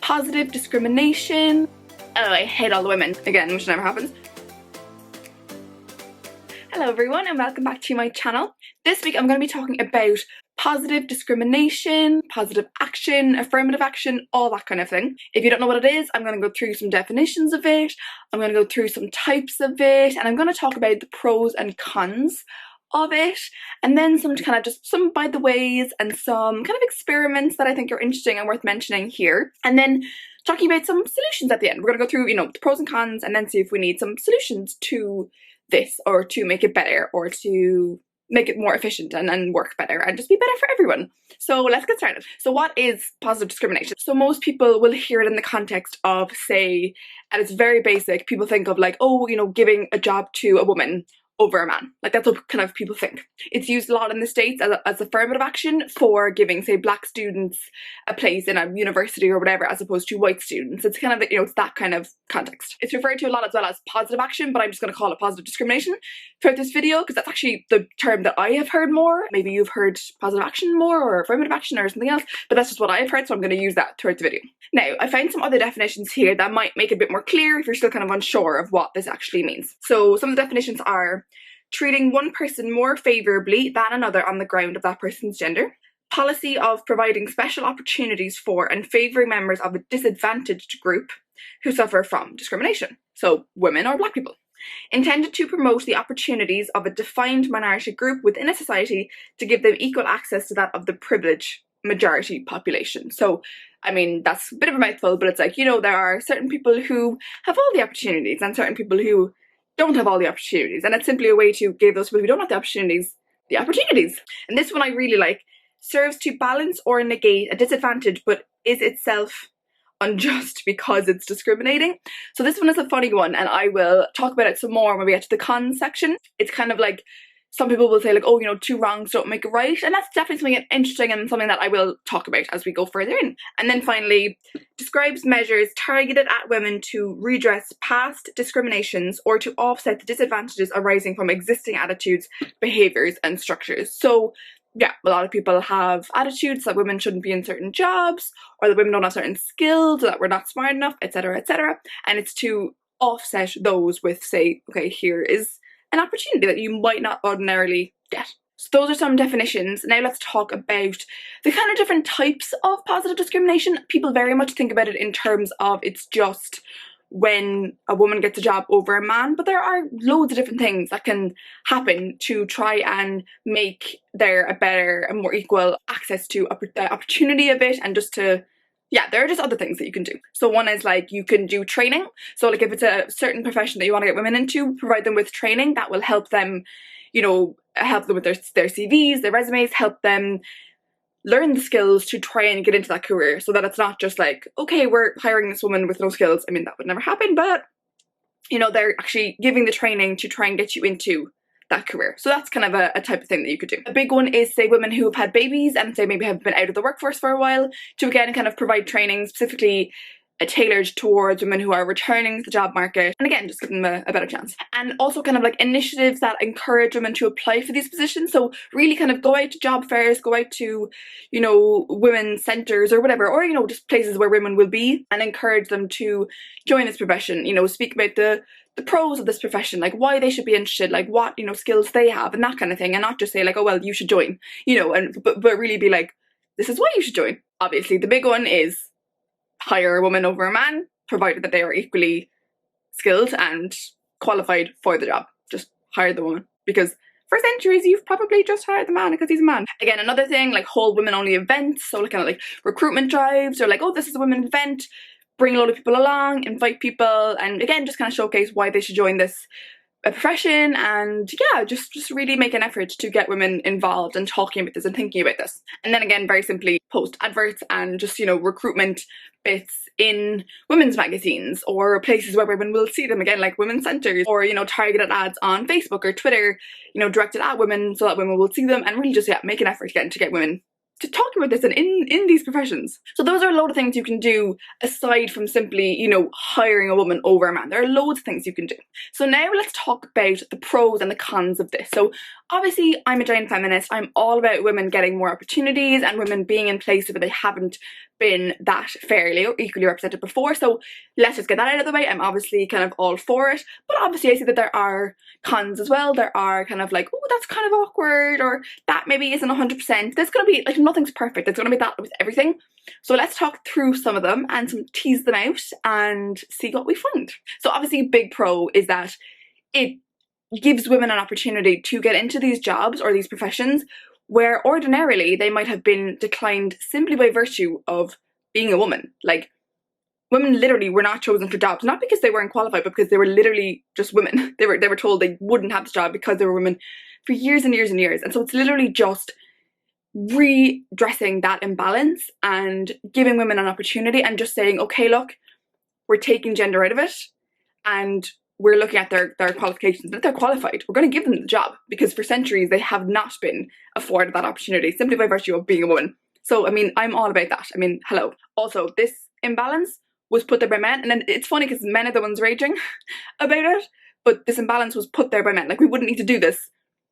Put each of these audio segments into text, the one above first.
positive discrimination. Oh, I hate all the women. Again, which never happens. Hello everyone and welcome back to my channel. This week I'm going to be talking about positive discrimination, positive action, affirmative action, all that kind of thing. If you don't know what it is, I'm going to go through some definitions of it, I'm going to go through some types of it, and I'm going to talk about the pros and cons of it, and then some kind of just some by the ways and some kind of experiments that I think are interesting and worth mentioning here, and then talking about some solutions at the end. We're going to go through, the pros and cons and then see if we need some solutions to this, or to make it better, or to make it more efficient and work better and just be better for everyone. So let's get started. So what is positive discrimination? So most people will hear it in the context of, say, at its very basic, people think of like, oh, giving a job to a woman over a man. Like, that's what kind of people think. It's used a lot in the States as affirmative action for giving, say, black students a place in a university or whatever, as opposed to white students. It's kind of, it's that kind of context. It's referred to a lot as well as positive action, but I'm just going to call it positive discrimination throughout this video because that's actually the term that I have heard more. Maybe you've heard positive action more, or affirmative action, or something else, but that's just what I've heard, so I'm going to use that throughout the video. Now, I found some other definitions here that might make it a bit more clear if you're still kind of unsure of what this actually means. So some of the definitions are treating one person more favourably than another on the ground of that person's gender, policy of providing special opportunities for and favouring members of a disadvantaged group who suffer from discrimination, so women or black people, intended to promote the opportunities of a defined minority group within a society to give them equal access to that of the privileged majority population. So, I mean, that's a bit of a mouthful, but it's like, there are certain people who have all the opportunities and certain people who don't have all the opportunities, and it's simply a way to give those people who don't have the opportunities. And this one I really like. Serves to balance or negate a disadvantage but is itself unjust because it's discriminating. So this one is a funny one, and I will talk about it some more when we get to the cons section. It's kind of like, some people will say like, oh, two wrongs don't make a right, and that's definitely something interesting and something that I will talk about as we go further in. And then finally, describes measures targeted at women to redress past discriminations or to offset the disadvantages arising from existing attitudes, behaviours and structures. So yeah, a lot of people have attitudes that women shouldn't be in certain jobs, or that women don't have certain skills, or that we're not smart enough, etc, etc, and it's to offset those with, say, okay, here is an opportunity that you might not ordinarily get. So those are some definitions. Now let's talk about the kind of different types of positive discrimination. People very much think about it in terms of it's just when a woman gets a job over a man, but there are loads of different things that can happen to try and make there a better and more equal access to the opportunity of it, and just to, yeah, there are just other things that you can do. So one is like, you can do training. So like if it's a certain profession that you want to get women into, provide them with training that will help them, help them with their CVs, their resumes, help them learn the skills to try and get into that career, so that it's not just like, okay, we're hiring this woman with no skills. I mean, that would never happen, but they're actually giving the training to try and get you into that career. So that's kind of a type of thing that you could do. A big one is, say, women who have had babies and say maybe have been out of the workforce for a while, to again kind of provide training specifically tailored towards women who are returning to the job market, and again just give them a better chance. And also kind of like initiatives that encourage women to apply for these positions. So really kind of go out to job fairs, go out to women's centres or whatever, or just places where women will be, and encourage them to join this profession. Speak about the pros of this profession, like why they should be interested, like what skills they have and that kind of thing, and not just say like, oh well, you should join, but really be like, this is why you should join. Obviously the big one is hire a woman over a man, provided that they are equally skilled and qualified for the job. Just hire the woman, because for centuries you've probably just hired the man because he's a man. Again, another thing, like hold women only events, so kind of like recruitment drives, or like, oh, this is a women's event, bring a lot of people along, invite people, and again just kind of showcase why they should join this profession, and yeah, just really make an effort to get women involved and talking about this and thinking about this. And then again, very simply, post adverts and just recruitment bits in women's magazines or places where women will see them, again like women's centres, or targeted ads on Facebook or Twitter, directed at women so that women will see them, and really just, yeah, make an effort again to get women to talk about this and in these professions. So those are a load of things you can do aside from simply, hiring a woman over a man. There are loads of things you can do. So now let's talk about the pros and the cons of this. So obviously I'm a giant feminist. I'm all about women getting more opportunities and women being in places where they haven't been that fairly or equally represented before. So let's just get that out of the way. I'm obviously kind of all for it, but obviously I see that there are cons as well. There are kind of like, oh, that's kind of awkward, or that maybe isn't 100%. There's going to be like, nothing's perfect. There's going to be that with everything. So let's talk through some of them and tease them out and see what we find. So obviously a big pro is that it gives women an opportunity to get into these jobs or these professions where ordinarily they might have been declined simply by virtue of being a woman. Like, women literally were not chosen for jobs, not because they weren't qualified, but because they were literally just women. They were told they wouldn't have the job because they were women for years and years and years. And so it's literally just redressing that imbalance and giving women an opportunity and just saying, okay, look, we're taking gender out of it and we're looking at their qualifications. If they're qualified, we're going to give them the job, because for centuries they have not been afforded that opportunity simply by virtue of being a woman. So I mean, I'm all about that. I mean, hello. Also, this imbalance was put there by men, and then it's funny because men are the ones raging about it, but this imbalance was put there by men. Like, we wouldn't need to do this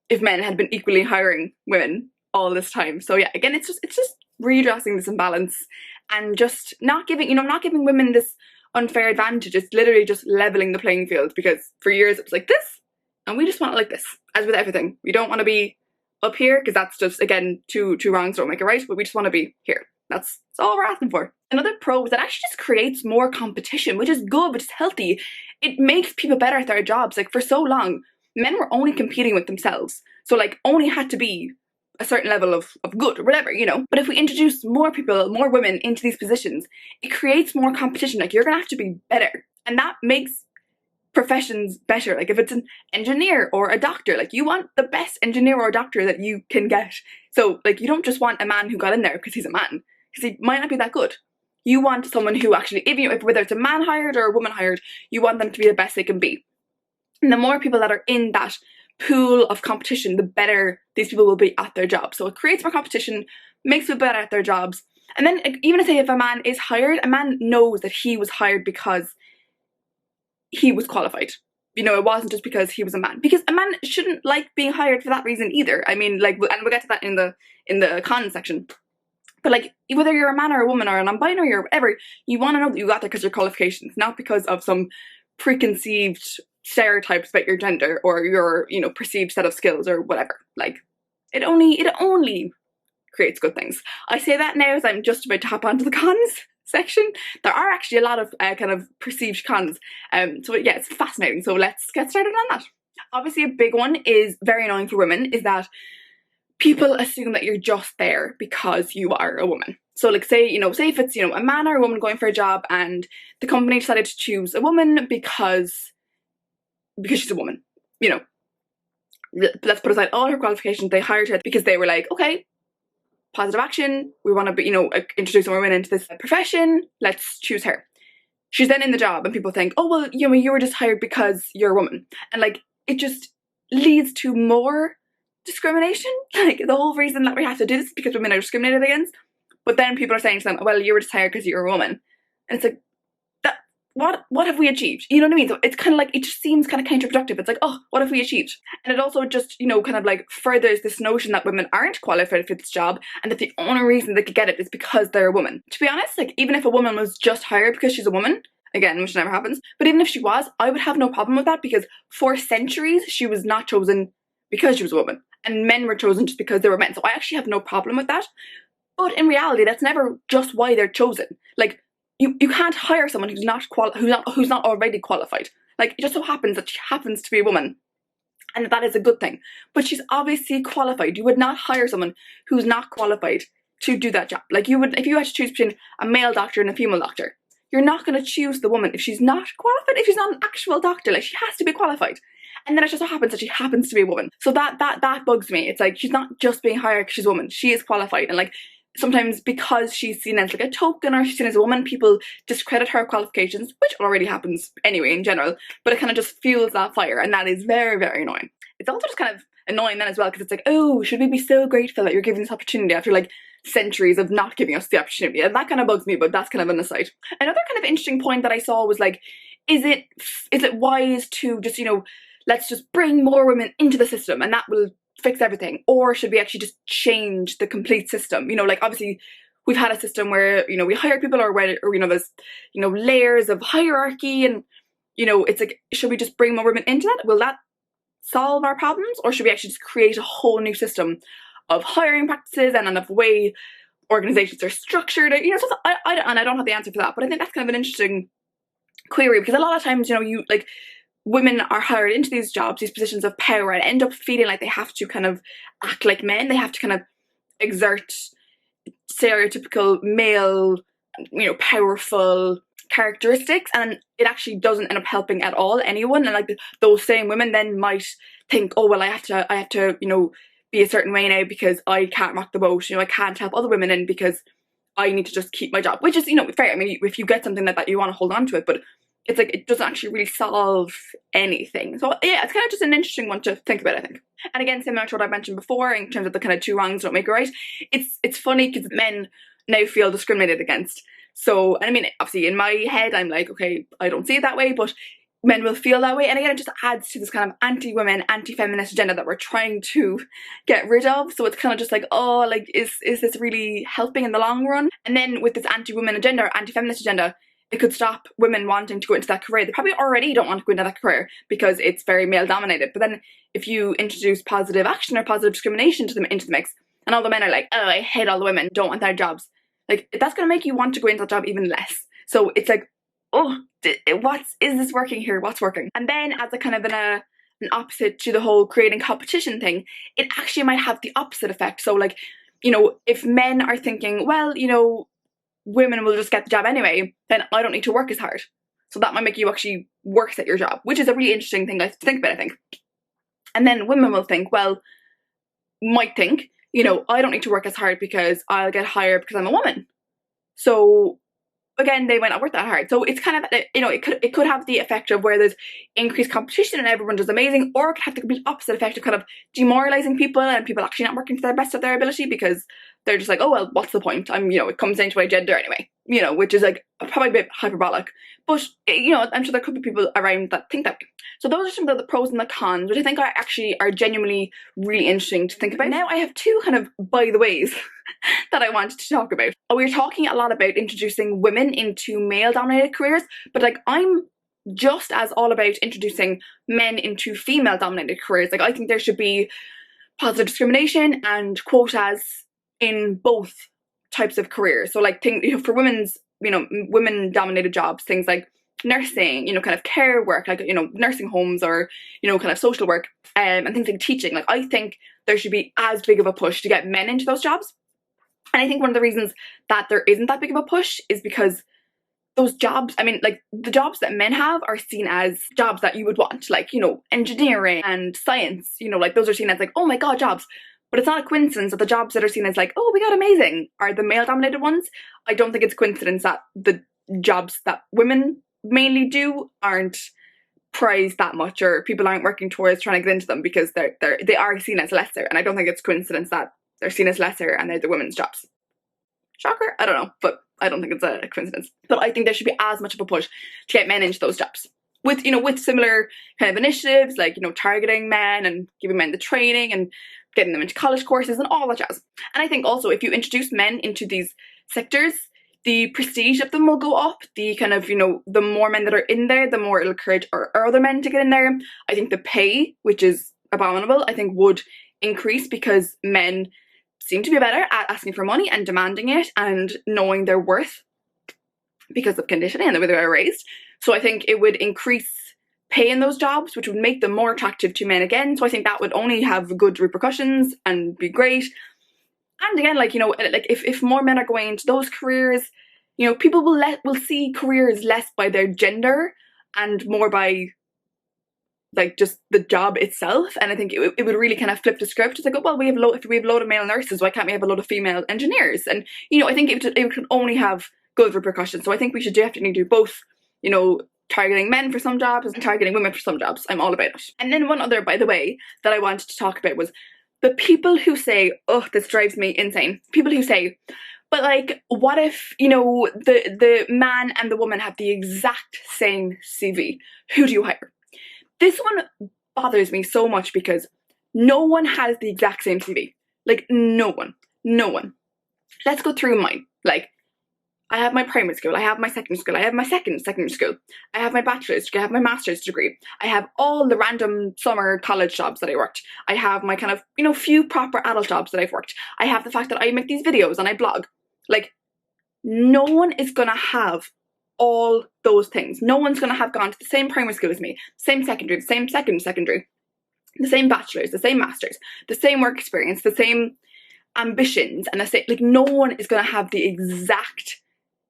if men had been equally hiring women all this time. So yeah, again, it's just redressing this imbalance and just not giving women this unfair advantage. It's literally just leveling the playing field, because for years it was like this and we just want it like this. As with everything, we don't want to be up here because that's just, again, two wrongs don't make it right, but we just want to be here. That's all we're asking for. Another pro is that actually just creates more competition, which is good, which is healthy. It makes people better at their jobs. Like, for so long men were only competing with themselves, so like only had to be a certain level of good or whatever, you know. But if we introduce more people, more women into these positions, it creates more competition. Like, you're gonna have to be better, and that makes professions better. Like, if it's an engineer or a doctor, like, you want the best engineer or doctor that you can get. So like, you don't just want a man who got in there because he's a man, because he might not be that good. You want someone who actually, if whether it's a man hired or a woman hired, you want them to be the best they can be. And the more people that are in that pool of competition, the better these people will be at their job. So it creates more competition, makes people better at their jobs. And then even if a man is hired, a man knows that he was hired because he was qualified. You know, it wasn't just because he was a man, because a man shouldn't like being hired for that reason either. I mean, like, and we'll get to that in the con section. But like, whether you're a man or a woman or a non-binary or whatever, you want to know that you got there because of your qualifications, not because of some preconceived stereotypes about your gender or your, you know, perceived set of skills or whatever. Like, it only creates good things. I say that now as I'm just about to hop onto the cons section. There are actually a lot of kind of perceived cons. So yeah, it's fascinating. So let's get started on that. Obviously, a big one is very annoying for women, is that people assume that you're just there because you are a woman. So like, say if it's, you know, a man or a woman going for a job and the company decided to choose a woman because she's a woman, you know, let's put aside all her qualifications, they hired her because they were like, okay, positive action, we want to be, you know, introduce women into this profession, let's choose her. She's then in the job and people think, oh, well, you know, you were just hired because you're a woman. And like, it just leads to more discrimination. Like, the whole reason that we have to do this is because women are discriminated against. But then people are saying to them, well, you were just hired because you're a woman. And it's like, what have we achieved? You know what I mean? So it's kind of like, it just seems kind of counterproductive. It's like, oh, what have we achieved? And it also just, you know, kind of like furthers this notion that women aren't qualified for this job and that the only reason they could get it is because they're a woman. To be honest, like, even if a woman was just hired because she's a woman, again, which never happens, but even if she was, I would have no problem with that, because for centuries she was not chosen because she was a woman, and men were chosen just because they were men. So I actually have no problem with that. But in reality, that's never just why they're chosen. Like, you can't hire someone who's not already qualified. Like, it just so happens that she happens to be a woman, and that is a good thing. But she's obviously qualified. You would not hire someone who's not qualified to do that job. Like, you would, if you had to choose between a male doctor and a female doctor, you're not going to choose the woman if she's not qualified, if she's not an actual doctor. Like, she has to be qualified. And then it just so happens that she happens to be a woman. So that bugs me. It's like, she's not just being hired because she's a woman. She is qualified. And like, sometimes because she's seen as like a token or she's seen as a woman, people discredit her qualifications, which already happens anyway in general, but it kind of just fuels that fire, and that is very, very annoying. It's also just kind of annoying then as well, because it's like, oh, should we be so grateful that you're giving this opportunity after like centuries of not giving us the opportunity? And that kind of bugs me, but that's kind of an aside. Another kind of interesting point that I saw was like, is it wise to just, you know, let's just bring more women into the system and that will fix everything, or should we actually just change the complete system? You know, like, obviously we've had a system where, you know, we hire people, or you know, there's, you know, layers of hierarchy, and, you know, it's like, should we just bring more women into that? Will that solve our problems? Or should we actually just create a whole new system of hiring practices and of way organizations are structured? You know, so I don't have the answer for that, but I think that's kind of an interesting query, because a lot of times, you know, women are hired into these jobs, these positions of power, and end up feeling like they have to kind of act like men. They have to kind of exert stereotypical male, you know, powerful characteristics, and it actually doesn't end up helping at all anyone. And like those same women then might think, oh well, I have to, you know, be a certain way now because I can't rock the boat. You know, I can't help other women in because I need to just keep my job, which is, you know, fair. I mean, if you get something like that, you want to hold on to it, but it's like, it doesn't actually really solve anything. So yeah, it's kind of just an interesting one to think about, I think. And again, similar to what I mentioned before in terms of the kind of two wrongs don't make a right, it's funny because men now feel discriminated against. So, and I mean, obviously in my head, I'm like, okay, I don't see it that way, but men will feel that way. And again, it just adds to this kind of anti-women, anti-feminist agenda that we're trying to get rid of. So it's kind of just like, oh, like, is this really helping in the long run? And then with this anti-women agenda or anti-feminist agenda, it could stop women wanting to go into that career. They probably already don't want to go into that career because it's very male dominated. But then if you introduce positive action or positive discrimination into the mix, and all the men are like, oh, I hate all the women, don't want their jobs, like, that's going to make you want to go into that job even less. So it's like, oh, is this working here? What's working? And then as a kind of an opposite to the whole creating competition thing, it actually might have the opposite effect. So like, you know, if men are thinking, well, you know, women will just get the job anyway, then I don't need to work as hard. So that might make you actually worse at your job, which is a really interesting thing to think about, I think. And then women will think, might think, you know, I don't need to work as hard because I'll get hired because I'm a woman. So again, they might not work that hard. So it's kind of, you know, it could have the effect of where there's increased competition and everyone does amazing, or it could have the complete opposite effect of kind of demoralizing people and people actually not working to their best of their ability because they're just like, oh well, what's the point? You know, it comes down to my gender anyway, you know, which is like probably a bit hyperbolic, but you know, I'm sure there could be people around that think that way. So those are some of the pros and the cons, which I think are genuinely really interesting to think about. Now I have two kind of by the ways that I wanted to talk about. We're talking a lot about introducing women into male dominated careers, but like, I'm just as all about introducing men into female dominated careers. Like, I think there should be positive discrimination and quotas in both types of careers. So like, you know, for women's, you know, women dominated jobs, things like nursing, you know, kind of care work, like, you know, nursing homes, or, you know, kind of social work, and things like teaching. Like, I think there should be as big of a push to get men into those jobs. And I think one of the reasons that there isn't that big of a push is because those jobs, I mean, like, the jobs that men have are seen as jobs that you would want, like, you know, engineering and science, you know, like, those are seen as like, oh my god, jobs. But it's not a coincidence that the jobs that are seen as like, oh my god, amazing, are the male dominated ones. I don't think it's a coincidence that the jobs that women mainly do aren't prized that much, or people aren't working towards trying to get into them because they are seen as lesser. And I don't think it's a coincidence that they're seen as lesser and they're the women's jobs. Shocker? I don't know, but I don't think it's a coincidence. But I think there should be as much of a push to get men into those jobs. With, you know, with similar kind of initiatives, like, you know, targeting men and giving men the training and getting them into college courses and all that jazz. And I think also if you introduce men into these sectors, the prestige of them will go up. The kind of, you know, the more men that are in there, the more it'll encourage our other men to get in there. I think the pay, which is abominable, I think would increase because men seem to be better at asking for money and demanding it and knowing their worth because of conditioning and the way they were raised. So I think it would increase pay in those jobs, which would make them more attractive to men again. So I think that would only have good repercussions and be great. And again, like, you know, like, if more men are going into those careers, you know, people will see careers less by their gender and more by like just the job itself. And I think it would really kind of flip the script. It's like, oh well, if we have a load of male nurses, why can't we have a load of female engineers? And, you know, I think it can only have good repercussions. So I think we should definitely do both, you know, targeting men for some jobs and targeting women for some jobs. I'm all about it. And then one other, by the way, that I wanted to talk about was the people who say, oh, this drives me insane. People who say, but like, what if, you know, the man and the woman have the exact same CV? Who do you hire? This one bothers me so much because no one has the exact same CV. Like, no one. Let's go through mine. Like, I have my primary school, I have my secondary school, I have my secondary school, I have my bachelor's degree, I have my master's degree, I have all the random summer college jobs that I worked, I have my kind of, you know, few proper adult jobs that I've worked, I have the fact that I make these videos and I blog. Like, no one is gonna have all those things. No one's gonna have gone to the same primary school as me, same secondary, the same secondary, the same bachelor's, the same master's, the same work experience, the same ambitions, and the same, like, no one is gonna have the exact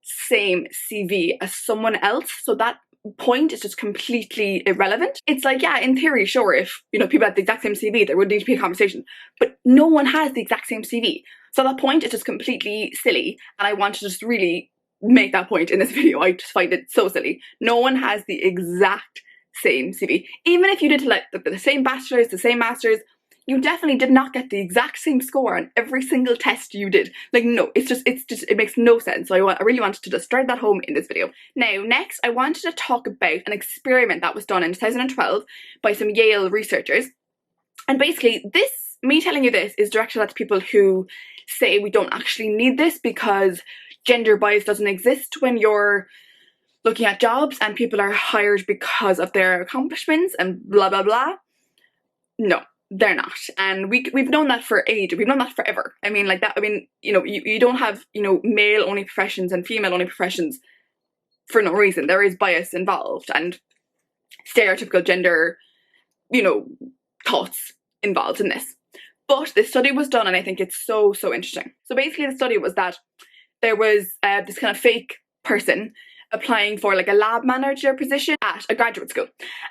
same CV as someone else. So that point is just completely irrelevant. It's like, yeah, in theory, sure, if, you know, people had the exact same CV, there would need to be a conversation, but no one has the exact same CV. So that point is just completely silly, and I want to just really make that point in this video. I just find it so silly. No one has the exact same CV. Even if you did like the same bachelor's, the same master's, you definitely did not get the exact same score on every single test you did. Like, no, it makes no sense. So I really wanted to just drive that home in this video. Now, next, I wanted to talk about an experiment that was done in 2012 by some Yale researchers. And basically, me telling you this is directed at the people who say we don't actually need this because gender bias doesn't exist when you're looking at jobs and people are hired because of their accomplishments and blah, blah, blah. No. They're not, and we've known that for ages. We've known that forever. I mean, like that. I mean, you know, you don't have, you know, male only professions and female only professions for no reason. There is bias involved and stereotypical gender, you know, thoughts involved in this. But this study was done, and I think it's so interesting. So basically, the study was that there was this kind of fake person applying for like a lab manager position at a graduate school,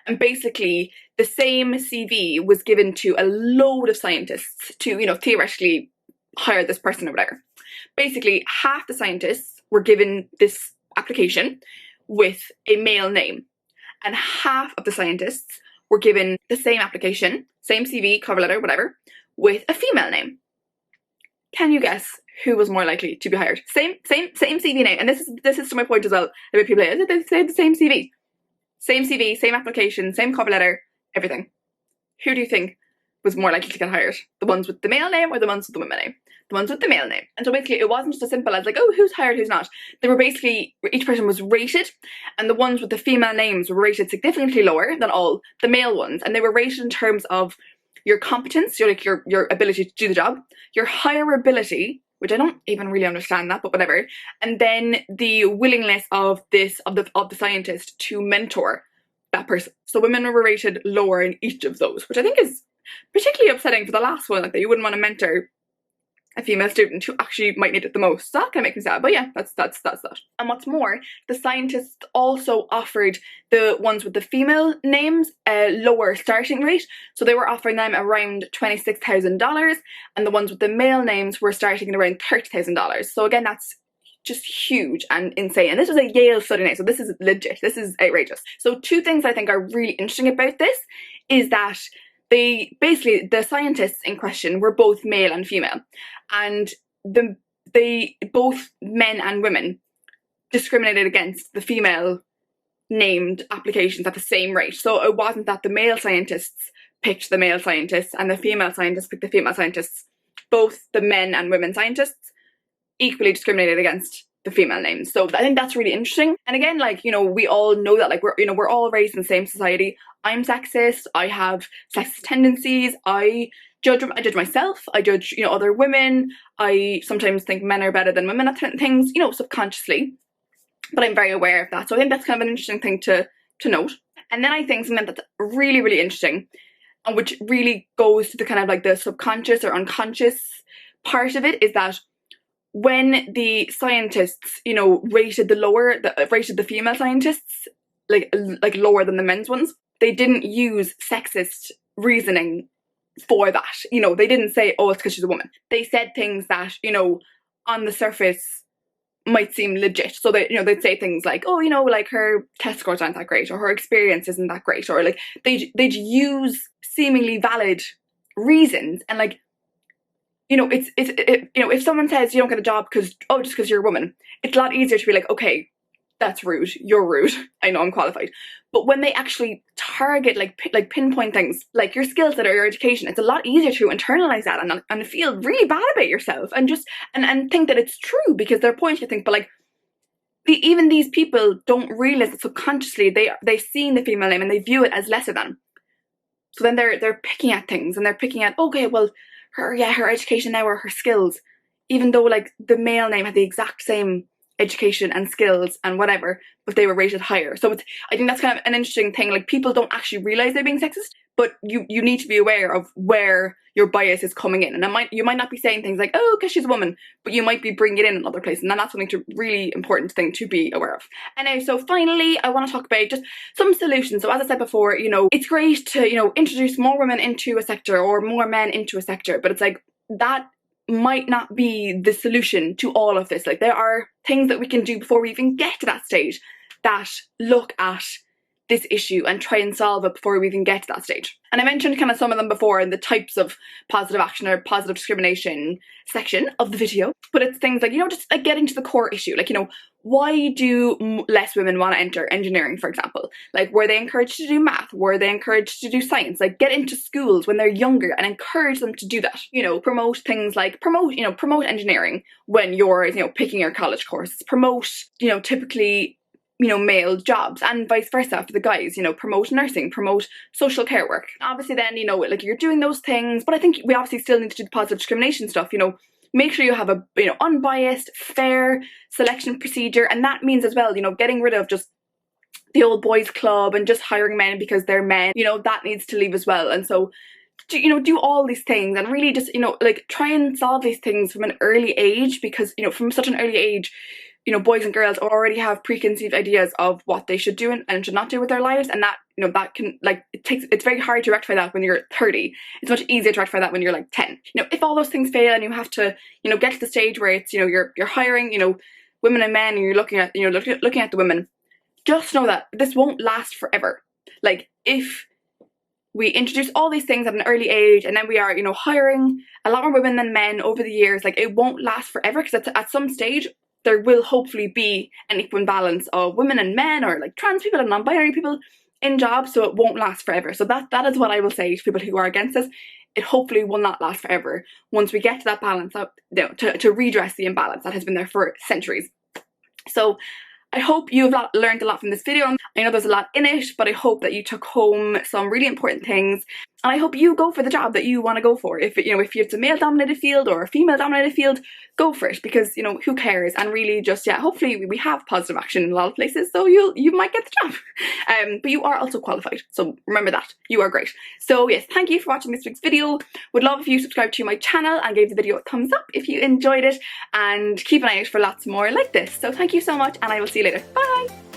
and basically the same CV was given to a load of scientists to, you know, theoretically hire this person or whatever. Basically, half the scientists were given this application with a male name, and half of the scientists were given the same application, same CV, cover letter, whatever, with a female name. Can you guess who was more likely to be hired? Same CV name, and this is to my point as well. About people say they say the same CV, same application, same cover letter, everything. Who do you think was more likely to get hired? The ones with the male name or the ones with the women name? The ones with the male name. And so basically, it wasn't just as simple as like, oh, who's hired, who's not. They were basically, each person was rated, and the ones with the female names were rated significantly lower than all the male ones, and they were rated in terms of your competence, your ability to do the job, your hireability, which I don't even really understand that, but whatever, and then the willingness of the scientist to mentor that person. So women were rated lower in each of those, which I think is particularly upsetting for the last one, like that you wouldn't want to mentor a female student who actually might need it the most. So that kind of makes me sad, but yeah, that's that. And what's more, the scientists also offered the ones with the female names a lower starting rate, so they were offering them around $26,000, and the ones with the male names were starting at around $30,000. So again, that's just huge and insane. And this was a Yale study now, so this is legit, this is outrageous. So two things I think are really interesting about this is that the scientists in question were both male and female, and both men and women discriminated against the female named applications at the same rate. So it wasn't that the male scientists picked the male scientists and the female scientists picked the female scientists. Both the men and women scientists equally discriminated against the female names. So I think that's really interesting. And again, like, you know, we all know that, like, we're all raised in the same society. I'm sexist, I have sexist tendencies, I judge myself, I judge, you know, other women, I sometimes think men are better than women at certain things, you know, subconsciously, but I'm very aware of that. So I think that's kind of an interesting thing to note. And then I think something that's really interesting, and which really goes to the kind of like the subconscious or unconscious part of it, is that when the scientists, you know, rated the female scientists like lower than the men's ones, they didn't use sexist reasoning for that. You know, they didn't say, oh, it's because she's a woman. They said things that, you know, on the surface might seem legit. So they, you know, they'd say things like, oh, you know, like her test scores aren't that great, or her experience isn't that great, or like they'd use seemingly valid reasons. And like, you know, you know, if someone says you don't get a job just because you're a woman, it's a lot easier to be like, okay, that's rude, you're rude, I know I'm qualified. But when they actually target, like pinpoint things, like your skill set or your education, it's a lot easier to internalize that and feel really bad about yourself and just, and think that it's true because they're pointing at things. But like, even these people don't realize that subconsciously they've seen the female name and they view it as lesser than. So then they're picking at things and they're picking at, okay, well, her education now or her skills, even though like the male name had the exact same education and skills and whatever, but they were rated higher. So I think that's kind of an interesting thing. Like, people don't actually realize they're being sexist, but you need to be aware of where your bias is coming in. And you might not be saying things like, oh, because she's a woman, but you might be bringing it in another place. And then that's something really important thing to be aware of. Anyway, so finally, I want to talk about just some solutions. So as I said before, you know, it's great to, you know, introduce more women into a sector or more men into a sector, but it's like that might not be the solution to all of this. Like, there are things that we can do before we even get to that stage that look at this issue and try and solve it before we even get to that stage. And I mentioned kind of some of them before in the types of positive action or positive discrimination section of the video, but it's things like, you know, just like getting to the core issue. Like, you know, why do less women want to enter engineering, for example? Like, were they encouraged to do math? Were they encouraged to do science? Like, get into schools when they're younger and encourage them to do that. You know, promote things like promote engineering when you're, you know, picking your college courses. Promote, you know, typically, you know, male jobs, and vice versa for the guys. You know, promote nursing, promote social care work. Obviously then, you know, like, you're doing those things, but I think we obviously still need to do the positive discrimination stuff. You know, make sure you have a, you know, unbiased, fair selection procedure, and that means as well, you know, getting rid of just the old boys club and just hiring men because they're men. You know, that needs to leave as well. And so, you know, do all these things and really just, you know, like, try and solve these things from an early age, because, you know, from such an early age, you know, boys and girls already have preconceived ideas of what they should do and should not do with their lives, and that, you know, that can, like, it's very hard to rectify that when you're 30. It's much easier to rectify that when you're like 10. You know, if all those things fail and you have to, you know, get to the stage where it's, you know, you're hiring, you know, women and men, and you're looking at, you know, looking at the women, just know that this won't last forever. Like, if we introduce all these things at an early age and then we are, you know, hiring a lot more women than men over the years, like, it won't last forever, because at some stage there will hopefully be an equal balance of women and men, or like trans people and non-binary people in jobs, so it won't last forever. So that is what I will say to people who are against this. It hopefully will not last forever once we get to that balance up, you know, to redress the imbalance that has been there for centuries. So I hope you've learned a lot from this video. I know there's a lot in it, but I hope that you took home some really important things, and I hope you go for the job that you want to go for. If it's a male-dominated field or a female-dominated field, go for it, because, you know, who cares? And really just, yeah, hopefully we have positive action in a lot of places, so you might get the job. But you are also qualified, so remember that. You are great. So yes, thank you for watching this week's video. Would love if you subscribed to my channel and gave the video a thumbs up if you enjoyed it, and keep an eye out for lots more like this. So thank you so much, and I will see you later. Bye!